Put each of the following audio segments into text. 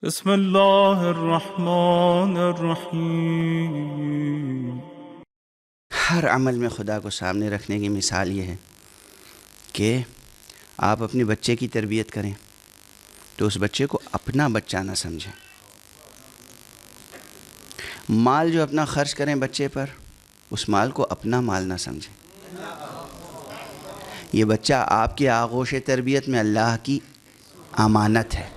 بسم اللہ الرحمن الرحیم۔ ہر عمل میں خدا کو سامنے رکھنے کی مثال یہ ہے کہ آپ اپنے بچے کی تربیت کریں تو اس بچے کو اپنا بچہ نہ سمجھیں۔ مال جو اپنا خرچ کریں بچے پر، اس مال کو اپنا مال نہ سمجھیں۔ یہ بچہ آپ کے آغوش تربیت میں اللہ کی امانت ہے۔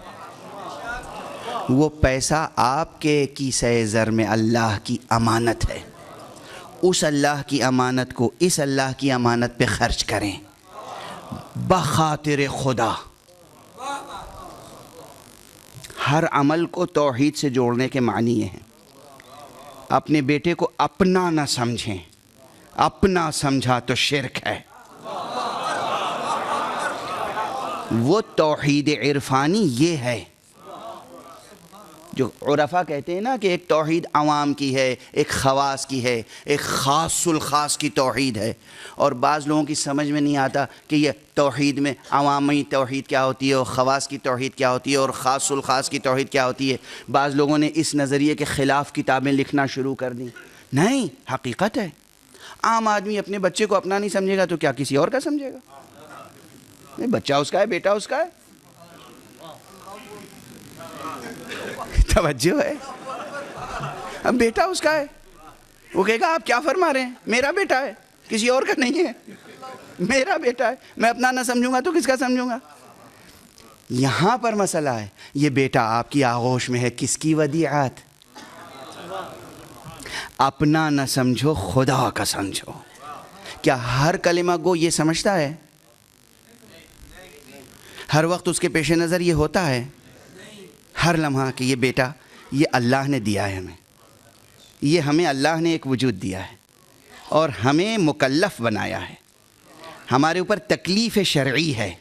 وہ پیسہ آپ کے کیسہ زر میں اللہ کی امانت ہے۔ اس اللہ کی امانت کو اس اللہ کی امانت پہ خرچ کریں بخاطر خدا۔ ہر عمل کو توحید سے جوڑنے کے معنی یہ ہیں۔ اپنے بیٹے کو اپنا نہ سمجھیں، اپنا سمجھا تو شرک ہے۔ وہ توحید عرفانی یہ ہے جو عرفا کہتے ہیں نا کہ ایک توحید عوام کی ہے، ایک خواص کی ہے، ایک خاص الخاص کی توحید ہے، اور بعض لوگوں کی سمجھ میں نہیں آتا کہ یہ توحید میں عوامی توحید کیا ہوتی ہے اور خواص کی توحید کیا ہوتی ہے اور خاص الخاص کی توحید کیا ہوتی ہے۔ بعض لوگوں نے اس نظریے کے خلاف کتابیں لکھنا شروع کر دیں۔ نہیں، حقیقت ہے، عام آدمی اپنے بچے کو اپنا نہیں سمجھے گا تو کیا کسی اور کا سمجھے گا؟ نہیں، بچہ اس کا ہے، بیٹا اس کا ہے۔ توجہ ہے؟ اب بیٹا اس کا ہے، وہ کہے گا آپ کیا فرما رہے ہیں؟ میرا بیٹا ہے، کسی اور کا نہیں ہے، میرا بیٹا ہے، میں اپنا نہ سمجھوں گا تو کس کا سمجھوں گا؟ یہاں پر مسئلہ ہے، یہ بیٹا آپ کی آغوش میں ہے، کس کی ودیعت؟ اپنا نہ سمجھو، خدا کا سمجھو۔ کیا ہر کلمہ گو یہ سمجھتا ہے؟ ہر وقت اس کے پیش نظر یہ ہوتا ہے ہر لمحہ کہ یہ بیٹا یہ اللہ نے دیا ہے، یہ ہمیں اللہ نے ایک وجود دیا ہے اور ہمیں مکلف بنایا ہے، ہمارے اوپر تکلیف شرعی ہے،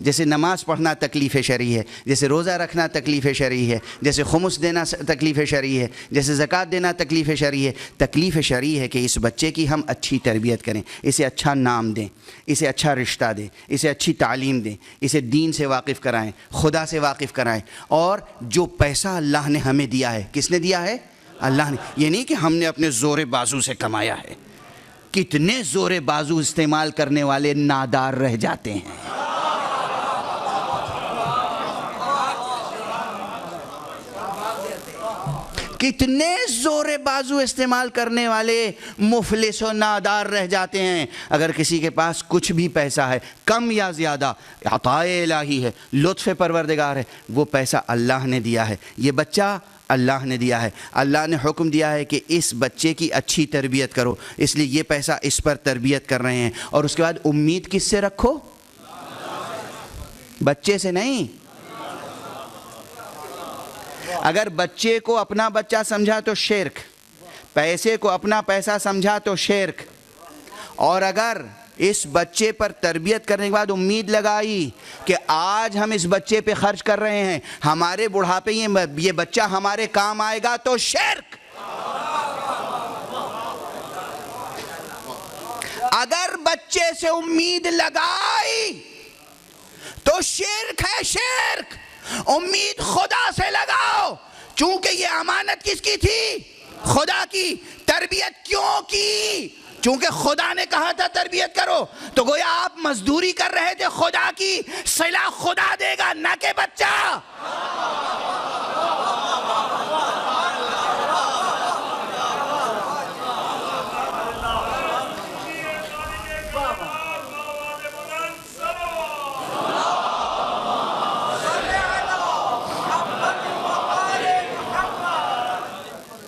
جیسے نماز پڑھنا تکلیف شرعی ہے، جیسے روزہ رکھنا تکلیف شرعی ہے، جیسے خمس دینا تکلیف شرعی ہے، جیسے زکوٰۃ دینا تکلیف شرعی ہے۔ تکلیف شرعی ہے کہ اس بچے کی ہم اچھی تربیت کریں، اسے اچھا نام دیں، اسے اچھا رشتہ دیں، اسے اچھی تعلیم دیں، اسے دین سے واقف کرائیں، خدا سے واقف کرائیں۔ اور جو پیسہ اللہ نے ہمیں دیا ہے، کس نے دیا ہے؟ اللہ نے۔ یہ نہیں کہ ہم نے اپنے زور بازو سے کمایا ہے۔ کتنے زور بازو استعمال کرنے والے نادار رہ جاتے ہیں۔ کتنے زور بازو استعمال کرنے والے مفلس و نادار رہ جاتے ہیں۔ اگر کسی کے پاس کچھ بھی پیسہ ہے، کم یا زیادہ، عطاء الہی ہے، لطف پروردگار ہے، وہ پیسہ اللہ نے دیا ہے، یہ بچہ اللہ نے دیا ہے۔ اللہ نے حکم دیا ہے کہ اس بچے کی اچھی تربیت کرو، اس لیے یہ پیسہ اس پر تربیت کر رہے ہیں۔ اور اس کے بعد امید کس سے رکھو؟ بچے سے نہیں۔ اگر بچے کو اپنا بچہ سمجھا تو شرک، پیسے کو اپنا پیسہ سمجھا تو شرک، اور اگر اس بچے پر تربیت کرنے کے بعد امید لگائی کہ آج ہم اس بچے پہ خرچ کر رہے ہیں، ہمارے بڑھاپے یہ بچہ ہمارے کام آئے گا، تو شرک۔ اگر بچے سے امید لگائی تو شرک ہے، شرک۔ امید خدا سے لگاؤ، چونکہ یہ امانت کس کی تھی؟ خدا کی۔ تربیت کیوں کی؟ چونکہ خدا نے کہا تھا تربیت کرو، تو گویا آپ مزدوری کر رہے تھے خدا کی، صلہ خدا دے گا نہ کہ بچہ۔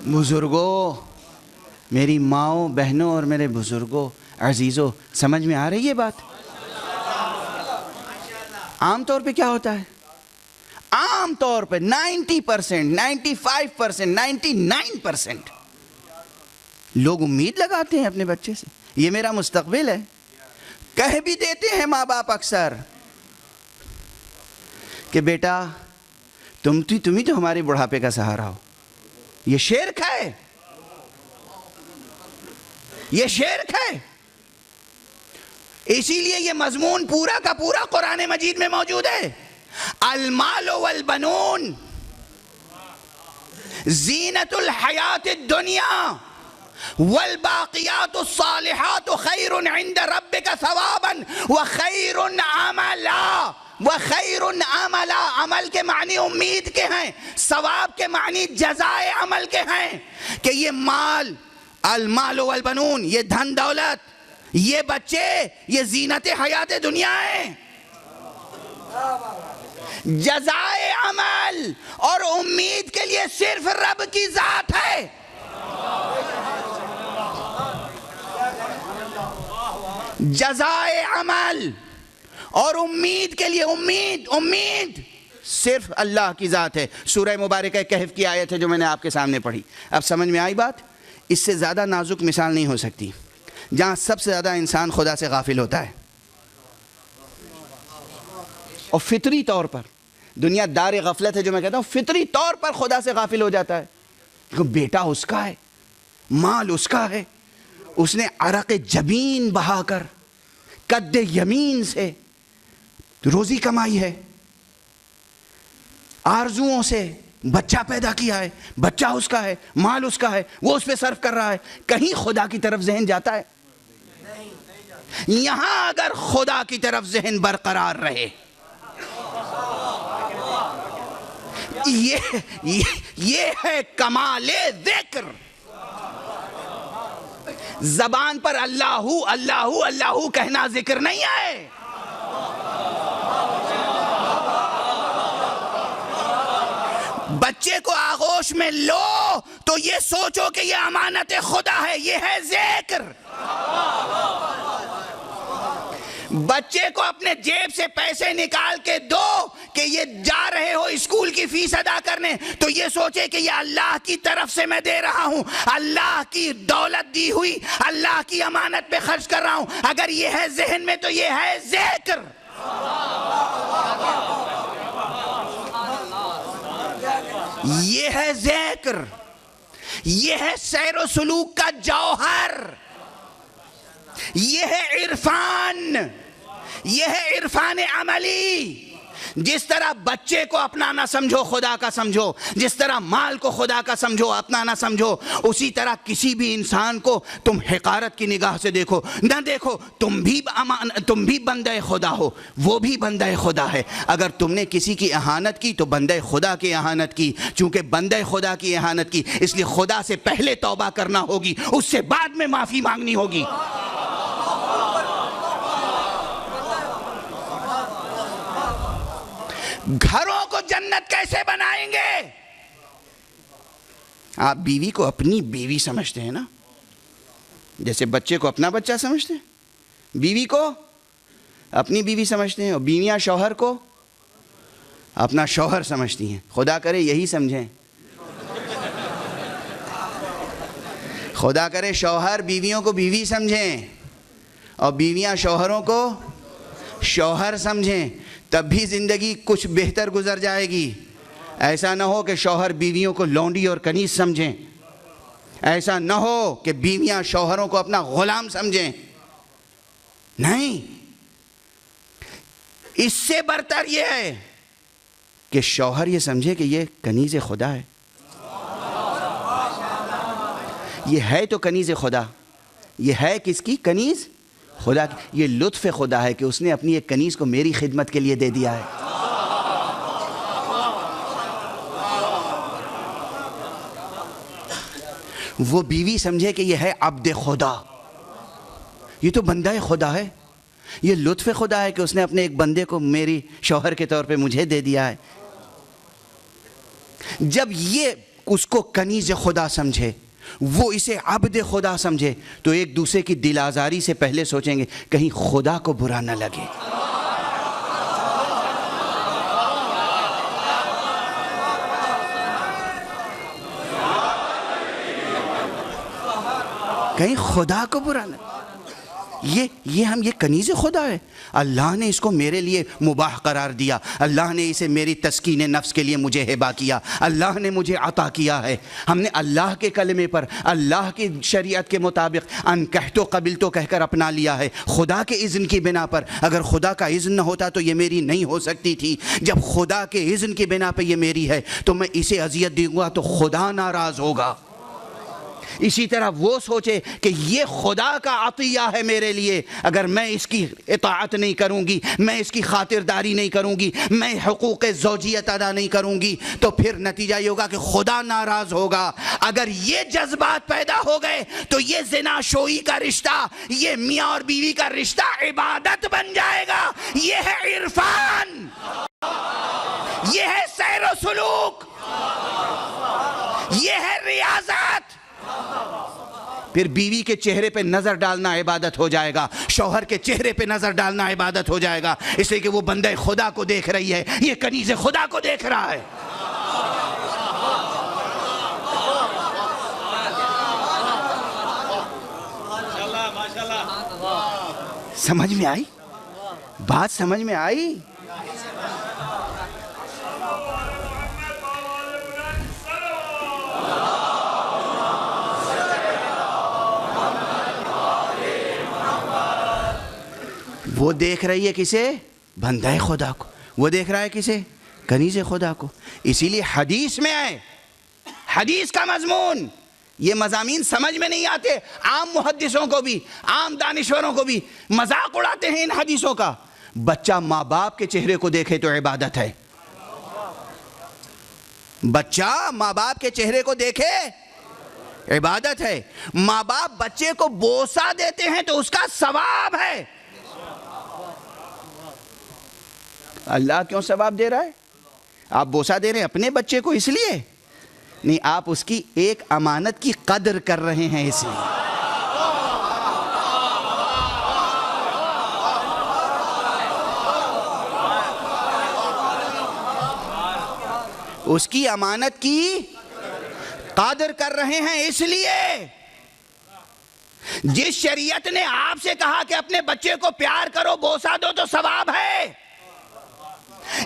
بزرگوں، میری ماؤں، بہنوں اور میرے بزرگوں، عزیزوں، سمجھ میں آ رہی ہے بات؟ عام طور پہ کیا ہوتا ہے؟ عام طور پہ 90%، 95%، 99% لوگ امید لگاتے ہیں اپنے بچے سے، یہ میرا مستقبل ہے۔ کہہ بھی دیتے ہیں ماں باپ اکثر کہ بیٹا تم ہی تو ہمارے بڑھاپے کا سہارا ہو۔ یہ شرک ہے، یہ شرک ہے۔ اسی لیے یہ مضمون پورا کا پورا قرآن مجید میں موجود ہے۔ المال والبنون زینت الحیات الدنیا والباقیات الصالحات خیر عند ربک ثوابا وخیر عملا. وخیر عملا، عمل کے معنی امید کے ہیں، ثواب کے معنی جزائے عمل کے ہیں. کہ یہ مال، المال والبنون، یہ دھن دولت، یہ بچے، یہ زینت حیات دنیا ہے. جزائے عمل اور امید کے لیے صرف رب کی ذات ہے. جزائے عمل اور امید کے لیے امید صرف اللہ کی ذات ہے. سورہ مبارکہ کہف کی آیت ہے جو میں نے آپ کے سامنے پڑھی. اب سمجھ میں آئی بات؟ اس سے زیادہ نازک مثال نہیں ہو سکتی جہاں سب سے زیادہ انسان خدا سے غافل ہوتا ہے. اور فطری طور پر دنیا دار غفلت ہے جو میں کہتا ہوں، فطری طور پر خدا سے غافل ہو جاتا ہے. بیٹا اس کا ہے، مال اس کا ہے، اس نے عرق جبین بہا کر قد یمین سے روزی کمائی ہے، آرزوؤں سے بچہ پیدا کیا ہے، بچہ اس کا ہے، مال اس کا ہے، وہ اس پہ صرف کر رہا ہے. کہیں خدا کی طرف ذہن جاتا ہے؟ یہاں اگر خدا کی طرف ذہن برقرار رہے، یہ ہے کمال ذکر. زبان پر اللہ اللہ اللہ کہنا ذکر نہیں ہے. بچے کو آغوش میں لو تو یہ سوچو کہ یہ امانت خدا ہے، یہ ہے ذکر. بچے کو اپنے جیب سے پیسے نکال کے دو کہ یہ جا رہے ہو اسکول کی فیس ادا کرنے، تو یہ سوچے کہ یہ اللہ کی طرف سے میں دے رہا ہوں، اللہ کی دولت دی ہوئی، اللہ کی امانت پہ خرچ کر رہا ہوں. اگر یہ ہے ذہن میں تو یہ ہے ذکر. یہ ہے ذکر، یہ ہے سیر و سلوک کا جوہر، یہ ہے عرفان، یہ ہے عرفان عملی. جس طرح بچے کو اپنا نہ سمجھو خدا کا سمجھو، جس طرح مال کو خدا کا سمجھو اپنا نہ سمجھو، اسی طرح کسی بھی انسان کو تم حقارت کی نگاہ سے دیکھو نہ دیکھو. تم بھی بندہ خدا ہو، وہ بھی بندہ خدا ہے. اگر تم نے کسی کی اہانت کی تو بندہ خدا کی اہانت کی. چونکہ بندہ خدا کی اہانت کی، اس لیے خدا سے پہلے توبہ کرنا ہوگی، اس سے بعد میں معافی مانگنی ہوگی. گھروں کو جنت کیسے بنائیں گے؟ آپ بیوی کو اپنی بیوی سمجھتے ہیں نا، جیسے بچے کو اپنا بچہ سمجھتے ہیں، بیوی کو اپنی بیوی سمجھتے ہیں، اور بیویاں شوہر کو اپنا شوہر سمجھتی ہیں. خدا کرے یہی سمجھیں، خدا کرے شوہر بیویوں کو بیوی سمجھیں اور بیویاں شوہروں کو شوہر سمجھیں، تب بھی زندگی کچھ بہتر گزر جائے گی. ایسا نہ ہو کہ شوہر بیویوں کو لونڈی اور کنیز سمجھیں، ایسا نہ ہو کہ بیویاں شوہروں کو اپنا غلام سمجھیں. نہیں، اس سے برتر یہ ہے کہ شوہر یہ سمجھے کہ یہ کنیز خدا ہے. یہ ہے تو کنیز خدا، یہ ہے کس کی؟ کنیز خدا کی. یہ لطف خدا ہے کہ اس نے اپنی ایک کنیز کو میری خدمت کے لیے دے دیا ہے. وہ بیوی سمجھے کہ یہ ہے عبد خدا، یہ تو بندہ خدا ہے. یہ لطف خدا ہے کہ اس نے اپنے ایک بندے کو میری شوہر کے طور پہ مجھے دے دیا ہے. جب یہ اس کو کنیز خدا سمجھے، وہ اسے عبد خدا سمجھے، تو ایک دوسرے کی دل آزاری سے پہلے سوچیں گے کہیں خدا کو برا نہ لگے. کہیں خدا کو برا نہ لگے. یہ کنیز خدا ہے. اللہ نے اس کو میرے لیے مباح قرار دیا, اللہ نے اسے میری تسکین نفس کے لیے مجھے ہبہ کیا, اللہ نے مجھے عطا کیا ہے. ہم نے اللہ کے کلمے پر, اللہ کی شریعت کے مطابق ان کہتو قبل تو کہہ کر اپنا لیا ہے, خدا کے اذن کی بنا پر. اگر خدا کا اذن نہ ہوتا تو یہ میری نہیں ہو سکتی تھی. جب خدا کے اذن کی بنا پہ یہ میری ہے تو میں اسے اذیت دوں گا تو خدا ناراض ہوگا. اسی طرح وہ سوچے کہ یہ خدا کا عطیہ ہے میرے لیے, اگر میں اس کی اطاعت نہیں کروں گی, میں اس کی خاطرداری نہیں کروں گی, میں حقوق زوجیت ادا نہیں کروں گی, تو پھر نتیجہ یہ ہوگا کہ خدا ناراض ہوگا. اگر یہ جذبات پیدا ہو گئے تو یہ زنا شوئی کا رشتہ, یہ میاں اور بیوی کا رشتہ عبادت بن جائے گا. یہ ہے عرفان, یہ ہے سیر و سلوک, یہ ہے ریاضت. پھر بیوی کے چہرے پہ نظر ڈالنا عبادت ہو جائے گا, شوہر کے چہرے پہ نظر ڈالنا عبادت ہو جائے گا, اس لیے کہ وہ بندہ خدا کو دیکھ رہی ہے, یہ کنیز خدا کو دیکھ رہا ہے. سمجھ میں آئی بات؟ سمجھ میں آئی؟ وہ دیکھ رہی ہے کسے؟ بندہ خدا کو. وہ دیکھ رہا ہے کسے؟ کنیز خدا کو. اسی لیے حدیث میں آئے, حدیث کا مضمون, یہ مضامین سمجھ میں نہیں آتے. عام محدثوں کو بھی, عام دانشوروں کو بھی مذاق اڑاتے ہیں ان حدیثوں کا. بچہ ماں باپ کے چہرے کو دیکھے تو عبادت ہے. بچہ ماں باپ کے چہرے کو دیکھے عبادت ہے. ماں باپ بچے کو بوسہ دیتے ہیں تو اس کا ثواب ہے. اللہ کیوں ثواب دے رہا ہے؟ آپ بوسہ دے رہے ہیں اپنے بچے کو اس لیے نہیں, آپ اس کی ایک امانت کی قدر کر رہے ہیں اس لیے. اس کی امانت کی قدر کر رہے ہیں اس لیے. جس شریعت نے آپ سے کہا کہ اپنے بچے کو پیار کرو, بوسہ دو تو ثواب ہے,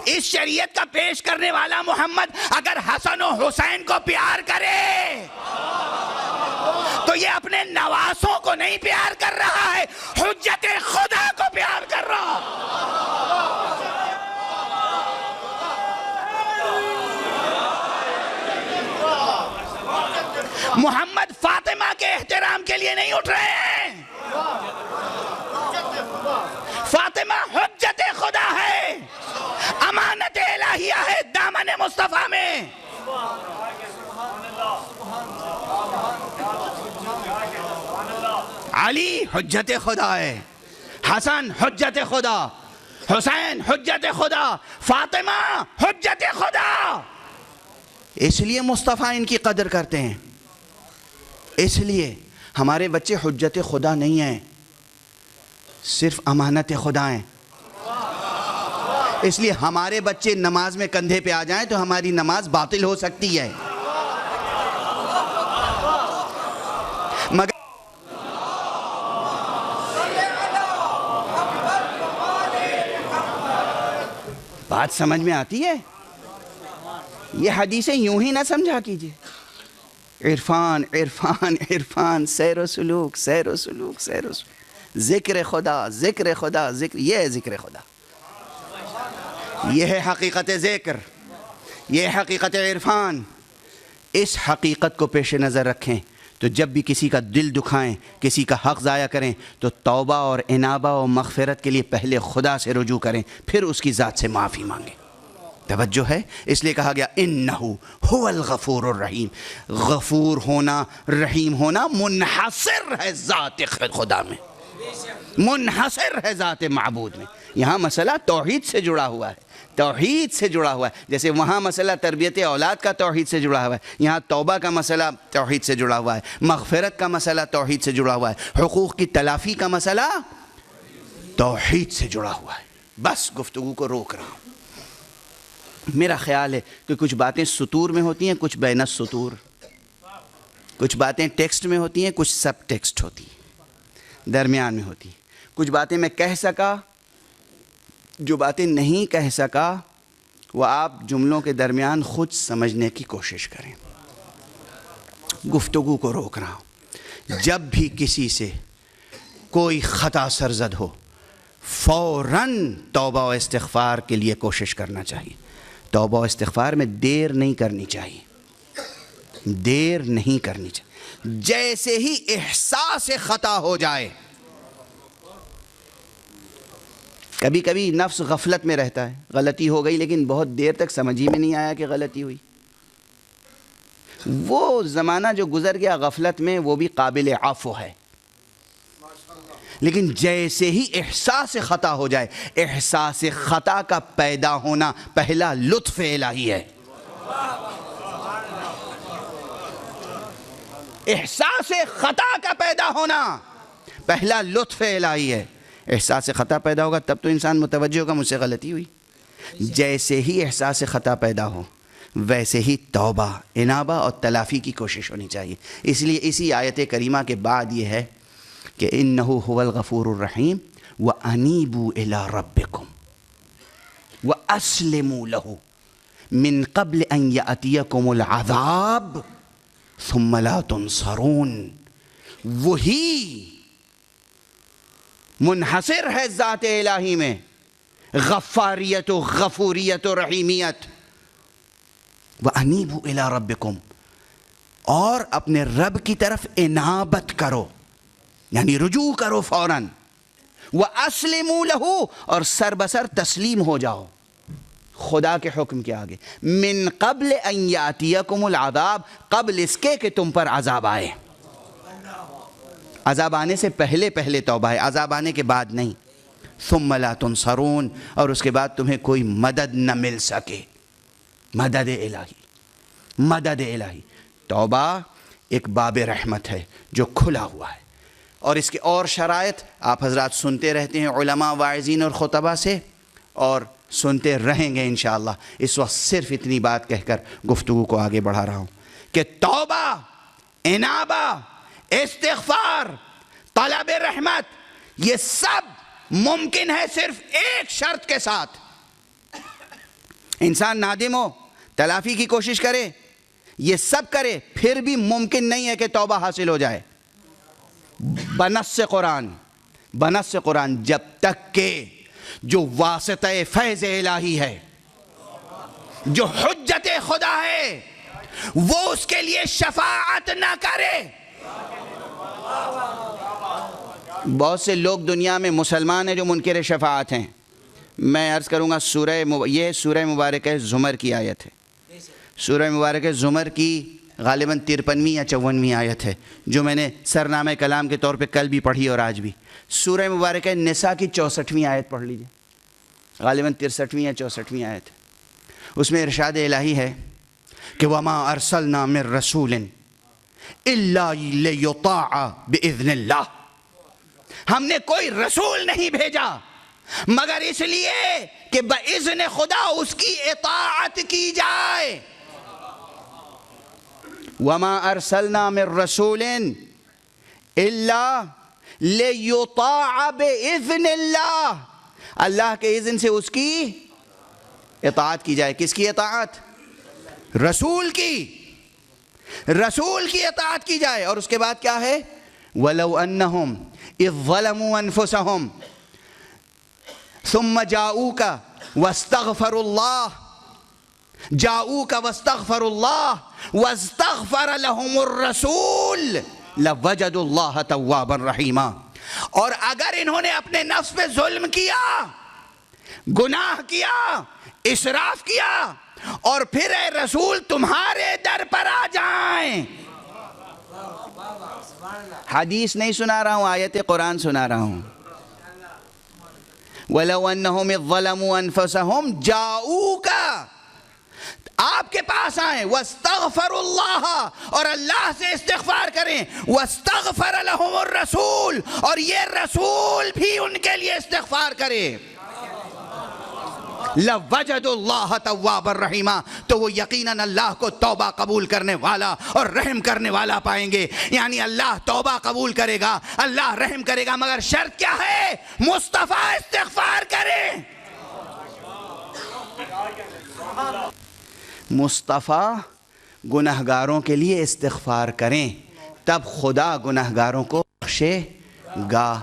اس شریعت کا پیش کرنے والا محمد اگر حسن و حسین کو پیار کرے تو یہ اپنے نواسوں کو نہیں پیار کر رہا ہے, حجت خدا کو پیار کر رہا. محمد فاطمہ کے احترام کے لیے نہیں اٹھ رہے ہیں. فاطمہ حجت خدا ہے, امانت الہیہ ہے دامن مصطفیٰ میں. علی حجت خدا ہے, حسن حجت خدا, حسین حجت خدا, فاطمہ حجت خدا. اس لیے مصطفیٰ ان کی قدر کرتے ہیں. اس لیے ہمارے بچے حجت خدا نہیں ہیں, صرف امانت خدا ہیں. اس لیے ہمارے بچے نماز میں کندھے پہ آ جائیں تو ہماری نماز باطل ہو سکتی ہے. مگر بات سمجھ میں آتی ہے؟ یہ حدیثیں یوں ہی نہ سمجھا کیجئے. عرفان عرفان عرفان, سیر و سلوک سیر و سلوک سیر و سلوک, ذکر خدا ذکر خدا ذکر. یہ ہے ذکر خدا, یہ ہے حقیقت ذکر, یہ حقیقت عرفان. اس حقیقت کو پیش نظر رکھیں تو جب بھی کسی کا دل دکھائیں, کسی کا حق ضائع کریں تو توبہ اور انابہ اور مغفرت کے لیے پہلے خدا سے رجوع کریں, پھر اس کی ذات سے معافی مانگیں. توجہ ہے؟ اس لیے کہا گیا انہو هو الغفور الرحیم. غفور ہونا, رحیم ہونا منحصر ہے ذات خدا میں, منحصر ہے ذات معبود میں. یہاں مسئلہ توحید سے جڑا ہوا ہے, توحید سے جڑا ہوا ہے. جیسے وہاں مسئلہ تربیت اولاد کا توحید سے جڑا ہوا ہے, یہاں توبہ کا مسئلہ توحید سے جڑا ہوا ہے, مغفرت کا مسئلہ توحید سے جڑا ہوا ہے, حقوق کی تلافی کا مسئلہ توحید سے جڑا ہوا ہے. بس گفتگو کو روک رہا ہوں. میرا خیال ہے کہ کچھ باتیں سطور میں ہوتی ہیں, کچھ بین السطور, کچھ باتیں ٹیکسٹ میں ہوتی ہیں, کچھ سب ٹیکسٹ ہوتی ہیں, درمیان میں ہوتی ہیں. کچھ باتیں میں کہہ سکا، جو باتیں نہیں کہہ سکا وہ آپ جملوں کے درمیان خود سمجھنے کی کوشش کریں۔ گفتگو کو روک رہا ہوں، جب بھی کسی سے کوئی خطا سرزد ہو فوراً توبہ و استغفار کے لیے کوشش کرنا چاہیے۔ توبہ و استغفار میں دیر نہیں کرنی چاہیے، دیر نہیں کرنی چاہیے۔ جیسے ہی احساس خطا ہو جائے، کبھی کبھی نفس غفلت میں رہتا ہے، غلطی ہو گئی لیکن بہت دیر تک سمجھ ہی میں نہیں آیا کہ غلطی ہوئی، وہ زمانہ جو گزر گیا غفلت میں وہ بھی قابل عفو ہے۔ لیکن جیسے ہی احساس خطا ہو جائے، احساس خطا کا پیدا ہونا پہلا لطف الہی ہے۔ احساس خطا کا پیدا ہونا پہلا لطف الہی ہے۔ احساس خطا پیدا ہوگا تب تو انسان متوجہ ہوگا مجھ سے غلطی ہوئی۔ جیسے ہی احساس خطا پیدا ہو ویسے ہی توبہ، انابہ اور تلافی کی کوشش ہونی چاہیے۔ اس لیے اسی آیت کریمہ کے بعد یہ ہے کہ انہ هو الغفور الرحیم وانیبوا الی ربکم واسلموا له من قبل ان یاتیکم العذاب ثم لا تنصرون۔ وہی منحصر ہے ذات الہی میں غفاریت و غفوریت و رحیمیت۔ وَأَنِيبُوا إِلَىٰ رَبِّكُمْ، اور اپنے رب کی طرف انابت کرو، یعنی رجوع کرو فوراً۔ وَأَسْلِمُوا لَهُ، اور سر بسر تسلیم ہو جاؤ خدا کے حکم کے آگے۔ من قبل ان یاتیکم العذاب، قبل اس کے کہ تم پر عذاب آئے۔ عذاب آنے سے پہلے پہلے توبہ ہے، عذاب آنے کے بعد نہیں۔ ثم لا تنصرون، اور اس کے بعد تمہیں کوئی مدد نہ مل سکے۔ مدد الہی، مدد الہی۔ توبہ ایک باب رحمت ہے جو کھلا ہوا ہے، اور اس کے اور شرائط آپ حضرات سنتے رہتے ہیں علماء، واعظین اور خطبہ سے، اور سنتے رہیں گے انشاءاللہ۔ اس وقت صرف اتنی بات کہہ کر گفتگو کو آگے بڑھا رہا ہوں کہ توبہ، انابہ، استغفار، طلب رحمت، یہ سب ممکن ہے صرف ایک شرط کے ساتھ۔ انسان نادم ہو، تلافی کی کوشش کرے، یہ سب کرے، پھر بھی ممکن نہیں ہے کہ توبہ حاصل ہو جائے۔ بنص قرآن، بنص قرآن، جب تک کہ جو واسطہ فیض الہی ہے، جو حجت خدا ہے، وہ اس کے لیے شفاعت نہ کرے۔ بہت سے لوگ دنیا میں مسلمان ہیں جو منکر شفاعت ہیں۔ میں عرض کروں گا یہ سورہ مبارکہ زمر کی آیت ہے، سورہ مبارکہ زمر کی غالباً 53ویں یا 54ویں آیت ہے، جو میں نے سرنامہ کلام کے طور پہ کل بھی پڑھی اور آج بھی۔ سورہ مبارکہ نساء کی 64ویں آیت پڑھ لیجئے، غالباً 63ویں یا 64ویں آیت ہے۔ اس میں ارشاد الہی ہے کہ وَمَا أَرْسَلْنَا مِن رَسُولٍ إِلَّا لِيُطَاعَ بِإِذْنِ اللَّهِ، ہم نے کوئی رسول نہیں بھیجا مگر اس لیے کہ بإذن خدا اس کی اطاعت کی جائے۔ وَمَا أَرْسَلْنَا مِن رَسُولٍ إِلَّا لِيُطَاعَ بِإِذْنِ اللَّهِ، اللہ کے اذن سے اس کی اطاعت کی جائے۔ کس کی اطاعت؟ رسول کی، رسول کی اطاعت کی جائے۔ اور اس کے بعد کیا ہے؟ وَلَوْ أَنَّهُمْ إِذْ ظَلَمُوا أَنفُسَهُمْ ثُمَّ جَاءُوكَ وَاسْتَغْفَرُوا اللَّهَ، جَاءُوكَ وَاسْتَغْفَرُوا اللَّهَ وَاسْتَغْفَرَ لَهُمُ الرَّسُولُ لَوَجَدُوا اللَّهَ تَوَّابًا رَحِيمًا۔ اور اگر انہوں نے اپنے نفس پہ ظلم کیا، گناہ کیا، اسراف کیا، اور پھر اے رسول تمہارے در پر آ جائیں، حدیث نہیں سنا رہا ہوں، آیت قرآن سنا رہا ہوں۔ وَلَوْ أَنَّهُمْ إِذْ ظَلَمُوا أَنفُسَهُمْ جَاءُوكَ، آپ کے پاس آئیں، وَاسْتَغْفَرُوا اللَّهَ، اور اللہ سے استغفار کریں، وَاسْتَغْفَرَ لَهُمُ الرَّسُولُ، اور یہ رسول بھی ان کے لیے استغفار کرے۔ لَوَجَدُوا اللَّهَ تَوَّابًا رَحِيمًا، تو وہ یقیناً اللہ کو توبہ قبول کرنے والا اور رحم کرنے والا پائیں گے. یعنی اللہ توبہ قبول کرے گا، اللہ رحم کرے گا، مگر شرط کیا ہے؟ مصطفیٰ استغفار کریں. مصطفیٰ گنہگاروں کے لیے استغفار کریں، تب خدا گنہگاروں کو بخشے گا.